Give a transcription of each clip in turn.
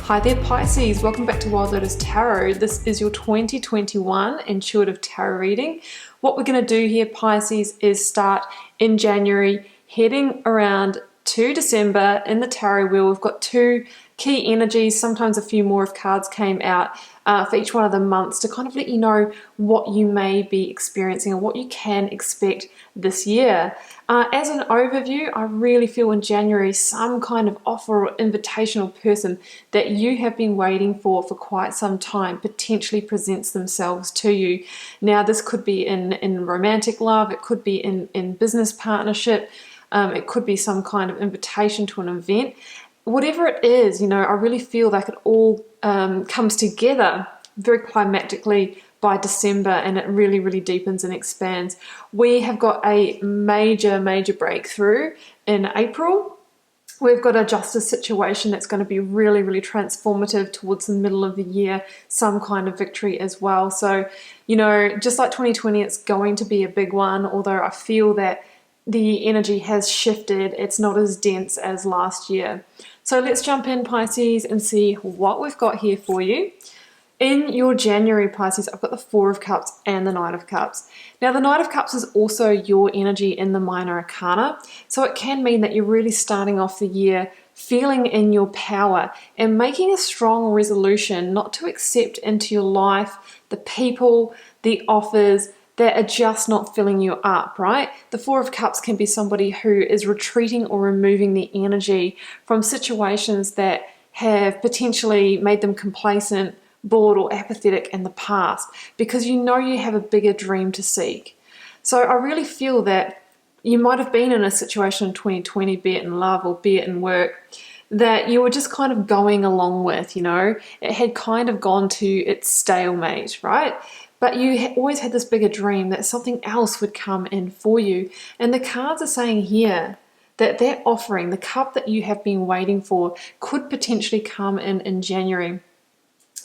Hi there Pisces, welcome back to Wild Lotus Tarot. This is your 2021 intuitive tarot reading. What we're going to do here, Pisces, is start in January, heading around to December in the tarot wheel. We've got two key energies, sometimes a few more if cards came out for each one of the months to kind of let you know what you may be experiencing and what you can expect this year. As an overview, I really feel in January some kind of offer or invitational person that you have been waiting for quite some time potentially presents themselves to you. Now this could be in romantic love, it could be in business partnership, it could be some kind of invitation to an event. Whatever it is, you know, I really feel like it all comes together very climactically by December, and it really, really deepens and expands. We have got a major breakthrough in April. We've got a justice situation that's going to be really, really transformative towards the middle of the year, some kind of victory as well. So, you know, just like 2020, it's going to be a big one, although I feel that the energy has shifted. It's not as dense as last year. So let's jump in, Pisces, and see what we've got here for you. In your January, Pisces, I've got the Four of Cups and the Knight of Cups. Now, the Knight of Cups is also your energy in the Minor Arcana, so it can mean that you're really starting off the year feeling in your power and making a strong resolution not to accept into your life the people, the offers that are just not filling you up, right? The Four of Cups can be somebody who is retreating or removing the energy from situations that have potentially made them complacent, bored or apathetic in the past, because you know you have a bigger dream to seek. So I really feel that you might have been in a situation in 2020, be it in love or be it in work, that you were just kind of going along with, you know, it had kind of gone to its stalemate, right? But you always had this bigger dream that something else would come in for you. And the cards are saying here that that offering, the cup that you have been waiting for, could potentially come in January.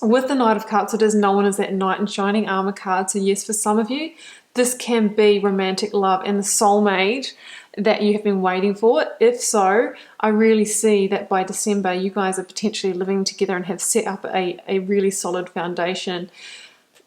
With the Knight of Cups, it is known as that Knight in Shining Armor card. So yes, for some of you, this can be romantic love and the soulmate that you have been waiting for. If so, I really see that by December, you guys are potentially living together and have set up a really solid foundation.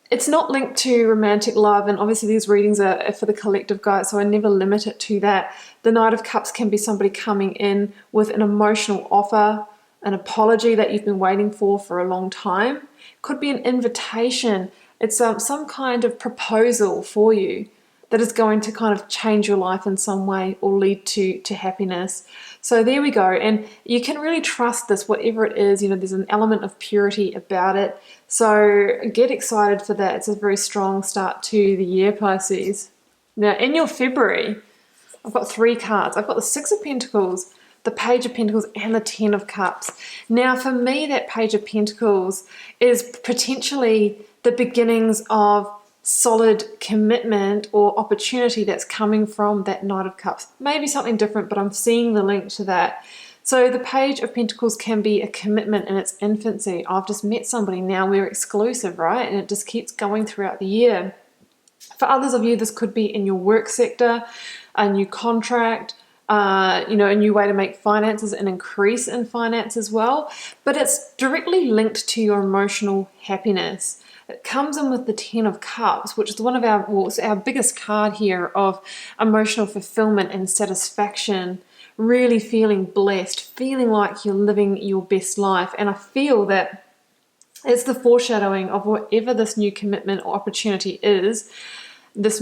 It's not linked to romantic love, and obviously these readings are for the collective, guys, so I never limit it to that. The Knight of Cups can be somebody coming in with an emotional offer, an apology that you've been waiting for a long time. Could be an invitation. It's some kind of proposal for you that is going to kind of change your life in some way or lead to happiness. So there we go. And you can really trust this, whatever it is. You know, there's an element of purity about it. So get excited for that. It's a very strong start to the year, Pisces. Now, in your February, I've got three cards. I've got the Six of Pentacles, the Page of Pentacles, and the Ten of Cups. Now, for me, that Page of Pentacles is potentially the beginnings of solid commitment or opportunity that's coming from that Knight of Cups. Maybe something different, but I'm seeing the link to that. So the Page of Pentacles can be a commitment in its infancy. I've just met somebody, now we're exclusive, right? And it just keeps going throughout the year. For others of you, this could be in your work sector, a new contract, you know, a new way to make finances, an increase in finance as well. But it's directly linked to your emotional happiness. It comes in with the Ten of Cups, which is one of our, well, it's our biggest card here of emotional fulfillment and satisfaction, really feeling blessed, feeling like you're living your best life. And I feel that it's the foreshadowing of whatever this new commitment or opportunity is, this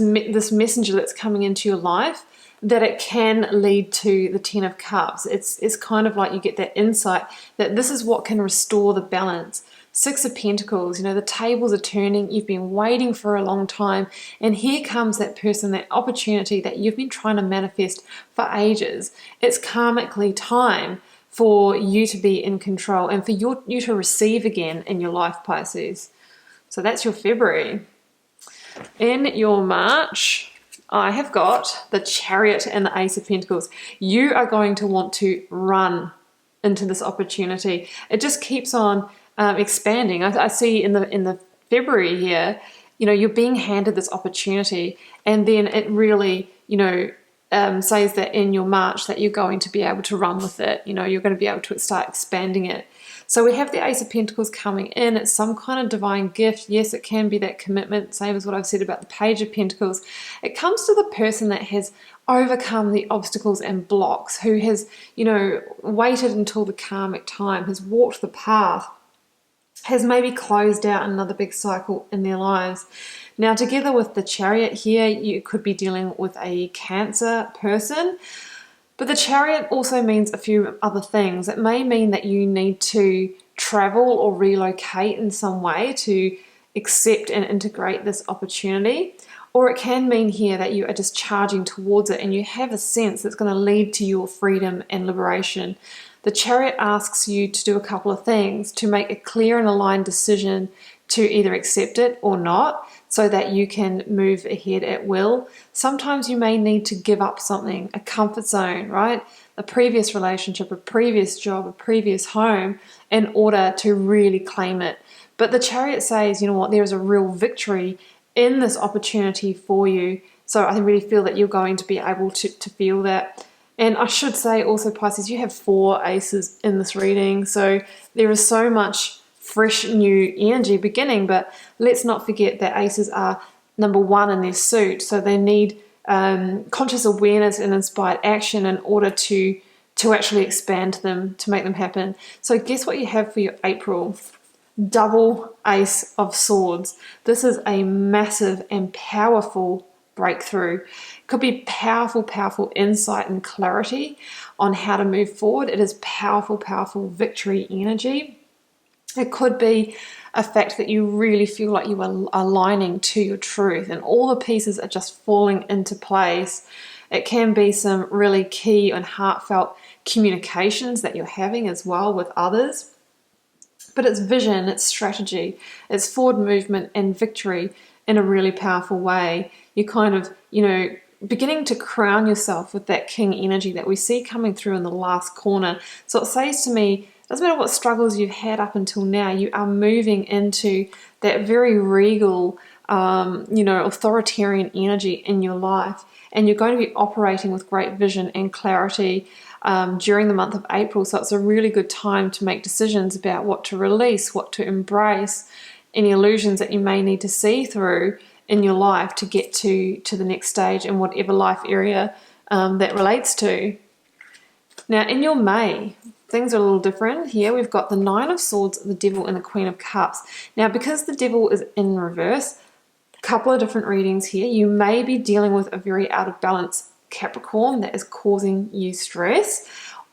messenger that's coming into your life, that it can lead to the Ten of Cups. It's kind of like you get that insight that this is what can restore the balance. Six of Pentacles, you know, the tables are turning, you've been waiting for a long time, and here comes that person, that opportunity that you've been trying to manifest for ages. It's karmically time for you to be in control and for you to receive again in your life, Pisces. So that's your February. In your March, I have got the Chariot and the Ace of Pentacles. You are going to want to run into this opportunity. It just keeps on expanding. I see in the February here, you know, you're being handed this opportunity, and then it really, you know, says that in your March that you're going to be able to run with it. You know, you're going to be able to start expanding it. So we have the Ace of Pentacles coming in. It's some kind of divine gift. Yes, it can be that commitment, same as what I've said about the Page of Pentacles. It comes to the person that has overcome the obstacles and blocks, who has, you know, waited until the karmic time, has walked the path, has maybe closed out another big cycle in their lives. Now, together with the Chariot here, you could be dealing with a Cancer person. But the Chariot also means a few other things. It may mean that you need to travel or relocate in some way to accept and integrate this opportunity. Or it can mean here that you are just charging towards it and you have a sense that's going to lead to your freedom and liberation. The Chariot asks you to do a couple of things, to make a clear and aligned decision to either accept it or not, so that you can move ahead at will. Sometimes you may need to give up something, a comfort zone, right? A previous relationship, a previous job, a previous home, in order to really claim it. But the Chariot says, you know what, there is a real victory in this opportunity for you. So I really feel that you're going to be able to feel that. And I should say also, Pisces, you have 4 aces in this reading. So there is so much fresh new energy beginning, but let's not forget that aces are number 1 in their suit, so they need conscious awareness and inspired action in order to actually expand them, to make them happen. So guess what you have for your April? Double Ace of Swords. This is a massive and powerful breakthrough. It could be powerful insight and clarity on how to move forward. It is powerful victory energy. It could be a fact that you really feel like you are aligning to your truth and all the pieces are just falling into place. It can be some really key and heartfelt communications that you're having as well with others. But it's vision, it's strategy, it's forward movement and victory in a really powerful way. You're kind of, you know, beginning to crown yourself with that king energy that we see coming through in the last corner. So it says to me, doesn't matter what struggles you've had up until now, you are moving into that very regal, authoritarian energy in your life. And you're going to be operating with great vision and clarity during the month of April. So it's a really good time to make decisions about what to release, what to embrace, any illusions that you may need to see through in your life to get to the next stage in whatever life area that relates to. Now, in your May, things are a little different. Here we've got the 9 of Swords, the Devil, and the Queen of Cups. Now, because the Devil is in reverse, a couple of different readings here. You may be dealing with a very out of balance Capricorn that is causing you stress,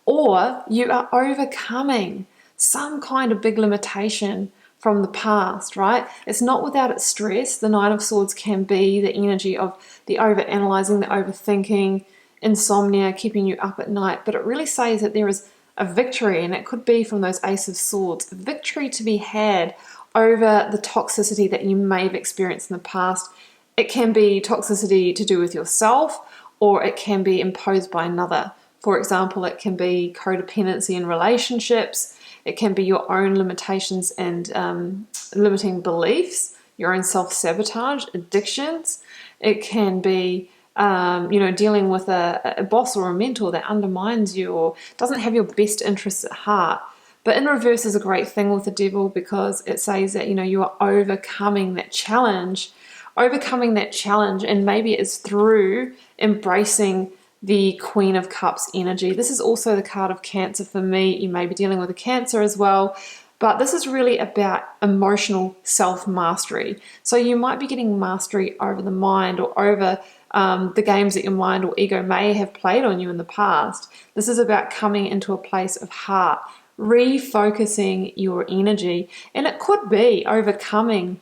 or you are overcoming some kind of big limitation from the past, right? It's not without its stress. The 9 of Swords can be the energy of the over-analyzing, the overthinking, insomnia, keeping you up at night, but it really says that there is a victory, and it could be from those Ace of Swords, a victory to be had over the toxicity that you may have experienced in the past. It can be toxicity to do with yourself, or it can be imposed by another. For example, it can be codependency in relationships. It can be your own limitations and limiting beliefs, your own self-sabotage, addictions. It can be dealing with a boss or a mentor that undermines you or doesn't have your best interests at heart. But in reverse is a great thing with the Devil, because it says that, you are overcoming that challenge, and maybe it's through embracing the Queen of Cups energy. This is also the card of Cancer for me. You may be dealing with a Cancer as well, but this is really about emotional self-mastery. So you might be getting mastery over the mind or over the games that your mind or ego may have played on you in the past. This is about coming into a place of heart, refocusing your energy, and it could be overcoming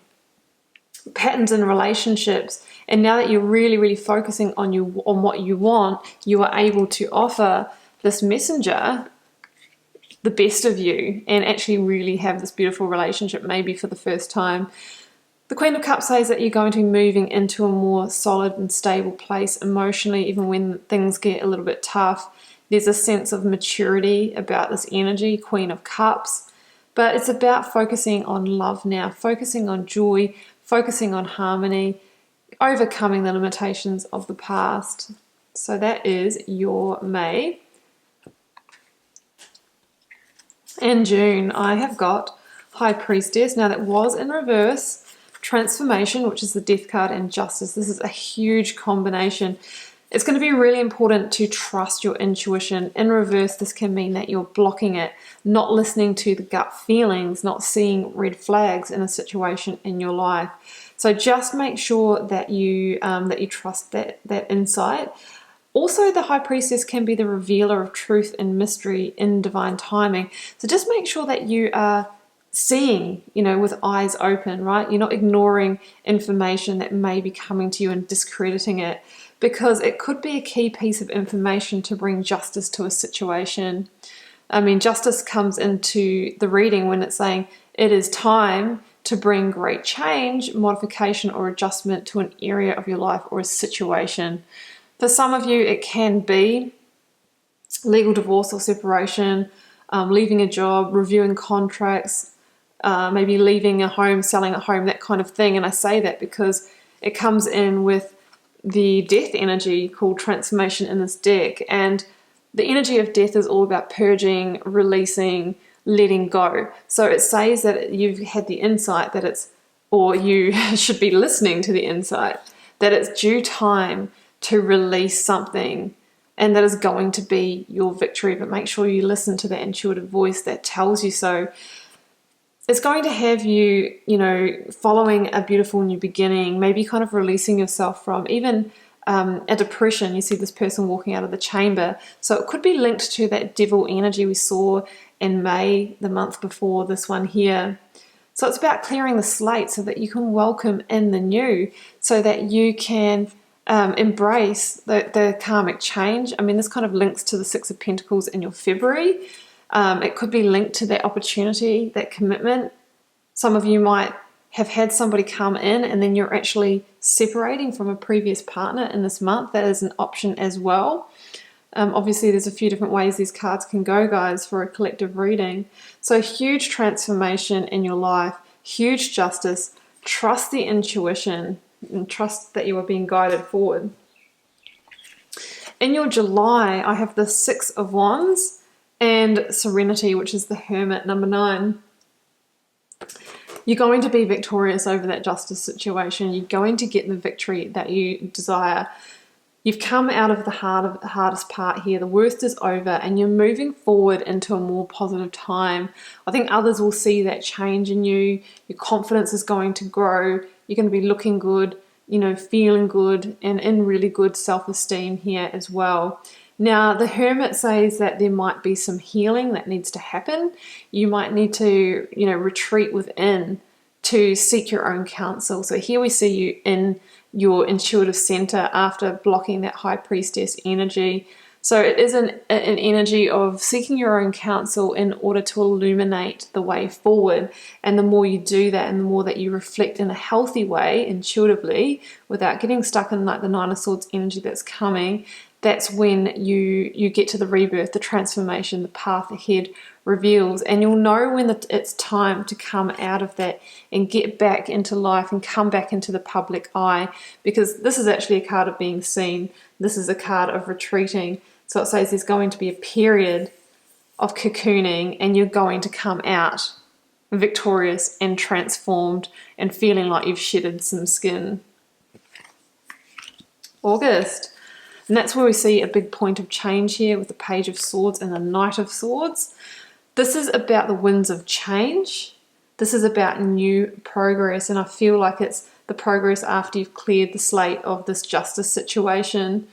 patterns in relationships. And now that you're really focusing on what you want, you are able to offer this messenger the best of you and actually really have this beautiful relationship, maybe for the first time. The Queen of Cups says that you're going to be moving into a more solid and stable place emotionally, even when things get a little bit tough. There's a sense of maturity about this energy, Queen of Cups. But it's about focusing on love now, focusing on joy, focusing on harmony, overcoming the limitations of the past. So that is your May. And June, I have got High Priestess. Now that was in reverse. Transformation, which is the Death card, and Justice. This is a huge combination. It's going to be really important to trust your intuition. In reverse, this can mean that you're blocking it, not listening to the gut feelings, not seeing red flags in a situation in your life. So just make sure that you trust that insight. Also, the High Priestess can be the revealer of truth and mystery in divine timing. So just make sure that you are seeing, with eyes open, right? You're not ignoring information that may be coming to you and discrediting it, because it could be a key piece of information to bring justice to a situation. I mean, justice comes into the reading when it's saying it is time to bring great change, modification, or adjustment to an area of your life or a situation. For some of you, it can be legal divorce or separation, leaving a job, reviewing contracts, maybe leaving a home, selling a home, that kind of thing. And I say that because it comes in with the death energy called transformation in this deck. And the energy of death is all about purging, releasing, letting go. So it says that you've had the insight that it's, or you should be listening to the insight, that it's due time to release something, and that is going to be your victory. But make sure you listen to that intuitive voice that tells you so. It's going to have you, following a beautiful new beginning, maybe kind of releasing yourself from even a depression. You see this person walking out of the chamber. So it could be linked to that devil energy we saw in May, the month before this one here. So it's about clearing the slate so that you can welcome in the new, so that you can embrace the karmic change. I mean, this kind of links to the Six of Pentacles in your February. It could be linked to that opportunity, that commitment. Some of you might have had somebody come in and then you're actually separating from a previous partner in this month. That is an option as well. Obviously, there's a few different ways these cards can go, guys, for a collective reading. So huge transformation in your life, huge justice. Trust the intuition and trust that you are being guided forward. In your July, I have the Six of Wands and Serenity, which is the Hermit, number 9. You're going to be victorious over that justice situation. You're going to get the victory that you desire. You've come out of the hardest part here. The worst is over and you're moving forward into a more positive time. I think others will see that change in you. Your confidence is going to grow. You're going to be looking good, feeling good, and in really good self-esteem here as well. Now, the Hermit says that there might be some healing that needs to happen. You might need to, retreat within to seek your own counsel. So here we see you in your intuitive center after blocking that High Priestess energy. So it is an energy of seeking your own counsel in order to illuminate the way forward. And the more you do that and the more that you reflect in a healthy way, intuitively, without getting stuck in like the Nine of Swords energy that's coming, that's when you get to the rebirth, the transformation, the path ahead reveals. And you'll know when it's time to come out of that and get back into life and come back into the public eye, because this is actually a card of being seen. This is a card of retreating. So it says there's going to be a period of cocooning and you're going to come out victorious and transformed and feeling like you've shedded some skin. August. And that's where we see a big point of change here with the Page of Swords and the Knight of Swords. This is about the winds of change. This is about new progress, and I feel like it's the progress after you've cleared the slate of this justice situation.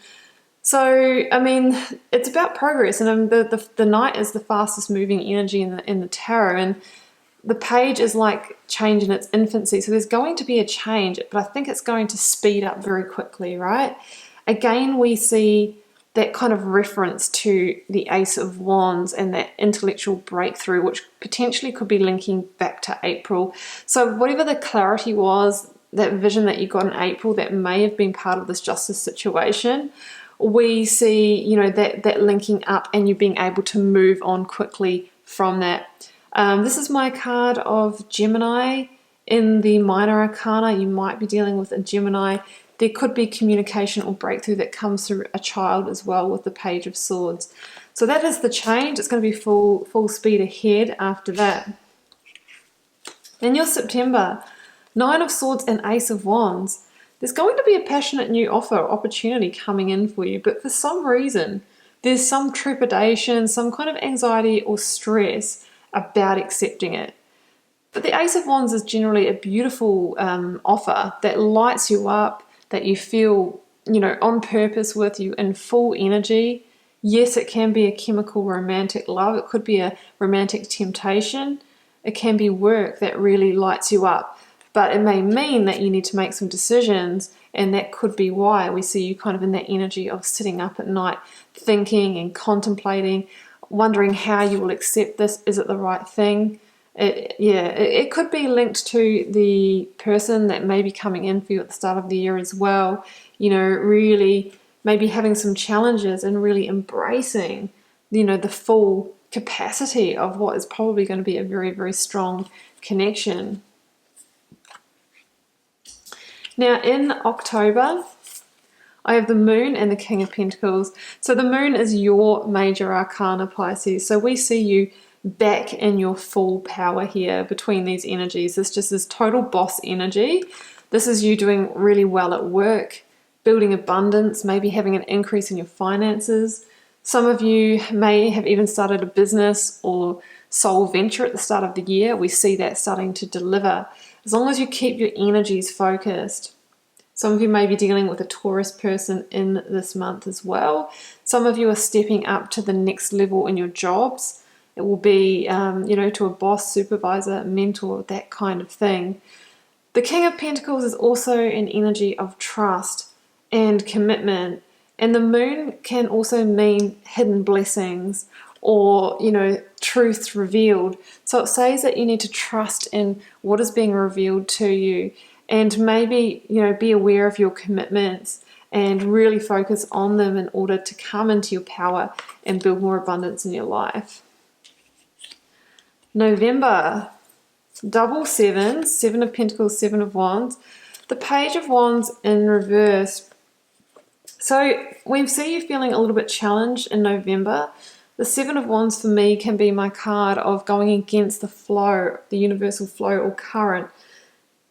So, I mean, it's about progress, and the Knight is the fastest moving energy in the tarot, and the Page is like change in its infancy. So there's going to be a change, but I think it's going to speed up very quickly, right? Again, we see that kind of reference to the Ace of Wands and that intellectual breakthrough, which potentially could be linking back to April. So whatever the clarity was, that vision that you got in April that may have been part of this justice situation, we see, that linking up and you being able to move on quickly from that. This is my card of Gemini in the Minor Arcana. You might be dealing with a Gemini. there could be communication or breakthrough that comes through a child as well with the Page of Swords. So that is the change. It's going to be full speed ahead after that. In your September, Nine of Swords and Ace of Wands. There's going to be a passionate new offer or opportunity coming in for you, but for some reason, there's some trepidation, some kind of anxiety or stress about accepting it. But the Ace of Wands is generally a beautiful offer that lights you up, that you feel, on purpose with, you in full energy. Yes, it can be a chemical romantic love. It could be a romantic temptation. It can be work that really lights you up. But it may mean that you need to make some decisions, and that could be why we see you kind of in that energy of sitting up at night, thinking and contemplating, wondering how you will accept this. Is it the right thing? It could be linked to the person that may be coming in for you at the start of the year as well. Really maybe having some challenges and really embracing, the full capacity of what is probably going to be a very, very strong connection. Now in October, I have the Moon and the King of Pentacles. So the Moon is your major arcana, Pisces. So we see you back in your full power here between these energies. This just is total boss energy. This is you doing really well at work, building abundance, maybe having an increase in your finances. Some of you may have even started a business or soul venture at the start of the year. We see that starting to deliver. As long as you keep your energies focused. Some of you may be dealing with a Taurus person in this month as well. Some of you are stepping up to the next level in your jobs. It will be, to a boss, supervisor, mentor, that kind of thing. The King of Pentacles is also an energy of trust and commitment. And the Moon can also mean hidden blessings or, truths revealed. So it says that you need to trust in what is being revealed to you, and maybe, be aware of your commitments and really focus on them in order to come into your power and build more abundance in your life. November, double sevens, Seven of Pentacles, Seven of Wands, the Page of Wands in reverse. So we see you feeling a little bit challenged in November. The Seven of Wands for me can be my card of going against the flow, the universal flow or current.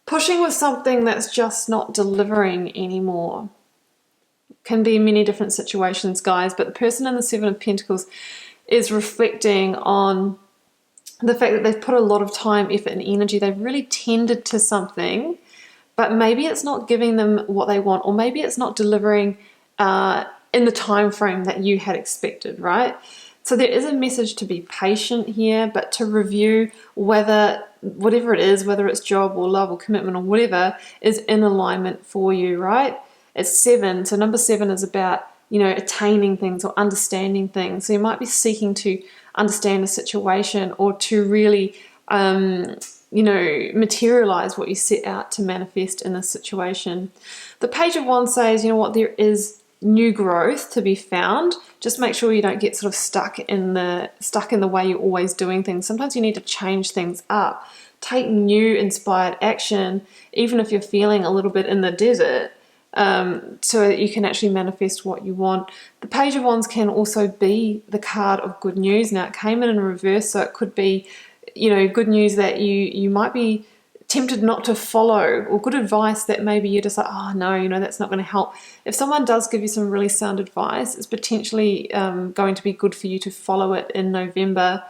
Pushing with something that's just not delivering anymore. Can be many different situations, guys, but the person in the Seven of Pentacles is reflecting on the fact that they've put a lot of time, effort, and energy. They've really tended to something, but maybe it's not giving them what they want, or maybe it's not delivering in the time frame that you had expected, right? So there is a message to be patient here, but to review whether whatever it is, whether it's job or love or commitment or whatever, is in alignment for you, right? It's 7. So number 7 is about, attaining things or understanding things. So you might be seeking to understand a situation or to really, materialize what you set out to manifest in this situation. The Page of Wands says, there is new growth to be found. Just make sure you don't get sort of stuck in the way you're always doing things. Sometimes you need to change things up. Take new inspired action, even if you're feeling a little bit in the desert, so that you can actually manifest what you want. The Page of Wands can also be the card of good news. Now it came in reverse, so it could be, good news that you might be tempted not to follow, or good advice that maybe you're just like, oh no, that's not going to help. If someone does give you some really sound advice, it's potentially going to be good for you to follow it in November.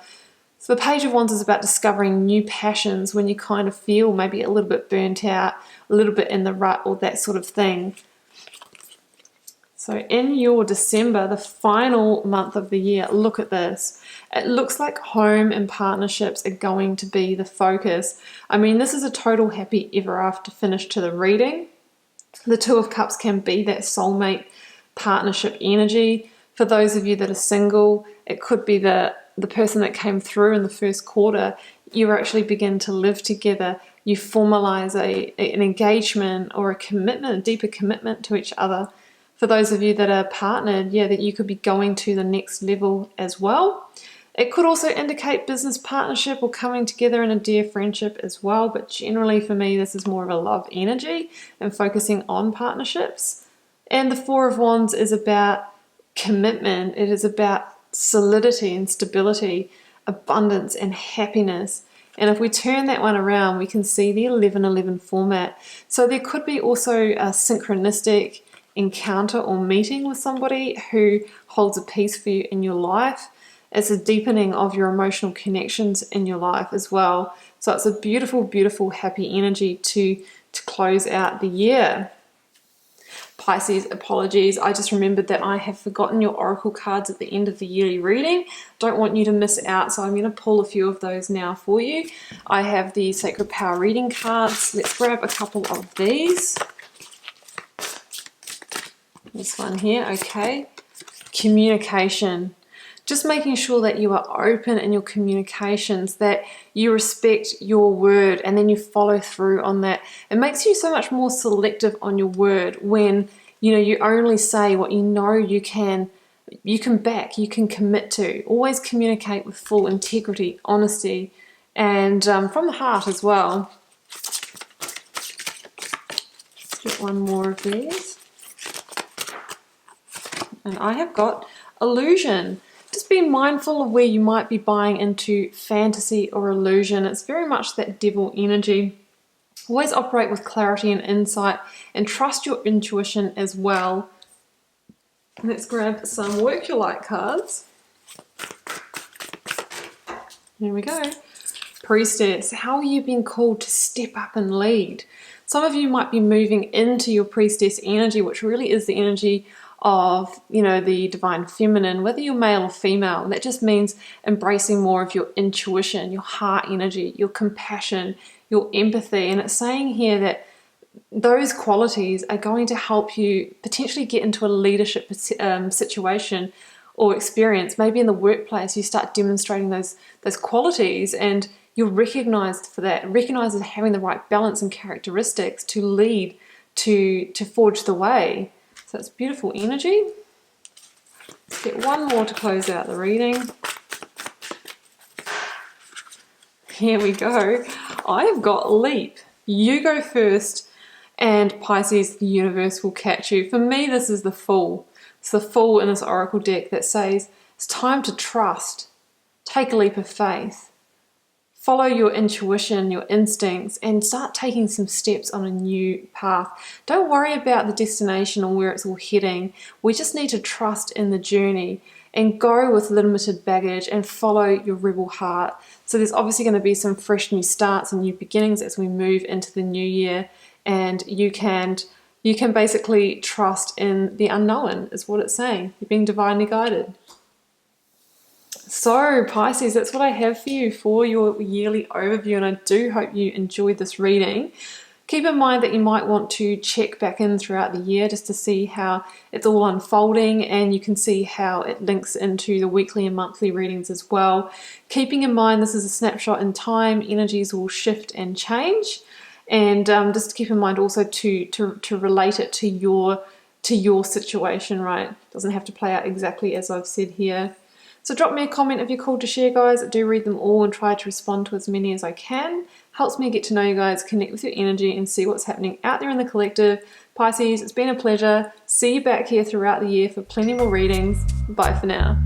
So the Page of Wands is about discovering new passions when you kind of feel maybe a little bit burnt out, a little bit in the rut, or that sort of thing. So in your December, the final month of the year, look at this. It looks like home and partnerships are going to be the focus. I mean, this is a total happy ever after finish to the reading. The Two of Cups can be that soulmate partnership energy. For those of you that are single, it could be the person that came through in the first quarter. You actually begin to live together. You formalize an engagement or a commitment, a deeper commitment to each other. For those of you that are partnered, that you could be going to the next level as well. It could also indicate business partnership or coming together in a dear friendship as well, but generally for me this is more of a love energy and focusing on partnerships. And the Four of Wands is about commitment. It is about solidity and stability, abundance and happiness. And if we turn that one around, we can see the 11-11 format. So there could be also a synchronistic encounter or meeting with somebody who holds a piece for you in your life. It's a deepening of your emotional connections in your life as well. So it's a beautiful, beautiful, happy energy to close out the year. Pisces, apologies, I just remembered that I have forgotten your oracle cards at the end of the yearly reading. Don't want you to miss out, so I'm going to pull a few of those now for you. I have the Sacred Power reading cards. Let's grab a couple of these. This one here, okay. Communication. Just making sure that you are open in your communications, that you respect your word and then you follow through on that. It makes you so much more selective on your word when you only say what you know you can back, you can commit to. Always communicate with full integrity, honesty, and from the heart as well. Let's get one more of these. And I have got illusion. Just be mindful of where you might be buying into fantasy or illusion. It's very much that devil energy. Always operate with clarity and insight and trust your intuition as well. Let's grab some Work Your Light cards. Here we go. Priestess, how are you being called to step up and lead? Some of you might be moving into your priestess energy, which really is the energy of the divine feminine, whether you're male or female. And that just means embracing more of your intuition, your heart energy, your compassion, your empathy. And it's saying here that those qualities are going to help you potentially get into a leadership situation or experience. Maybe in the workplace you start demonstrating those qualities and you're recognized for that, recognized as having the right balance and characteristics to lead, to forge the way. So it's beautiful energy. Let's get one more to close out the reading. Here we go. I've got Leap. You go first, and Pisces, the universe will catch you. For me, this is the Fool. It's the Fool in this oracle deck that says it's time to trust. Take a leap of faith. Follow your intuition, your instincts, and start taking some steps on a new path. Don't worry about the destination or where it's all heading. We just need to trust in the journey and go with limited baggage and follow your rebel heart. So there's obviously going to be some fresh new starts and new beginnings as we move into the new year, and you can basically trust in the unknown is what it's saying. You're being divinely guided. So Pisces, that's what I have for you for your yearly overview, and I do hope you enjoyed this reading. Keep in mind that you might want to check back in throughout the year just to see how it's all unfolding, and you can see how it links into the weekly and monthly readings as well. Keeping in mind this is a snapshot in time, energies will shift and change, and just keep in mind also to relate it to your situation, right? It doesn't have to play out exactly as I've said here. So drop me a comment if you're called to share, guys. I do read them all and try to respond to as many as I can. Helps me get to know you guys, connect with your energy, and see what's happening out there in the collective. Pisces, it's been a pleasure. See you back here throughout the year for plenty more readings. Bye for now.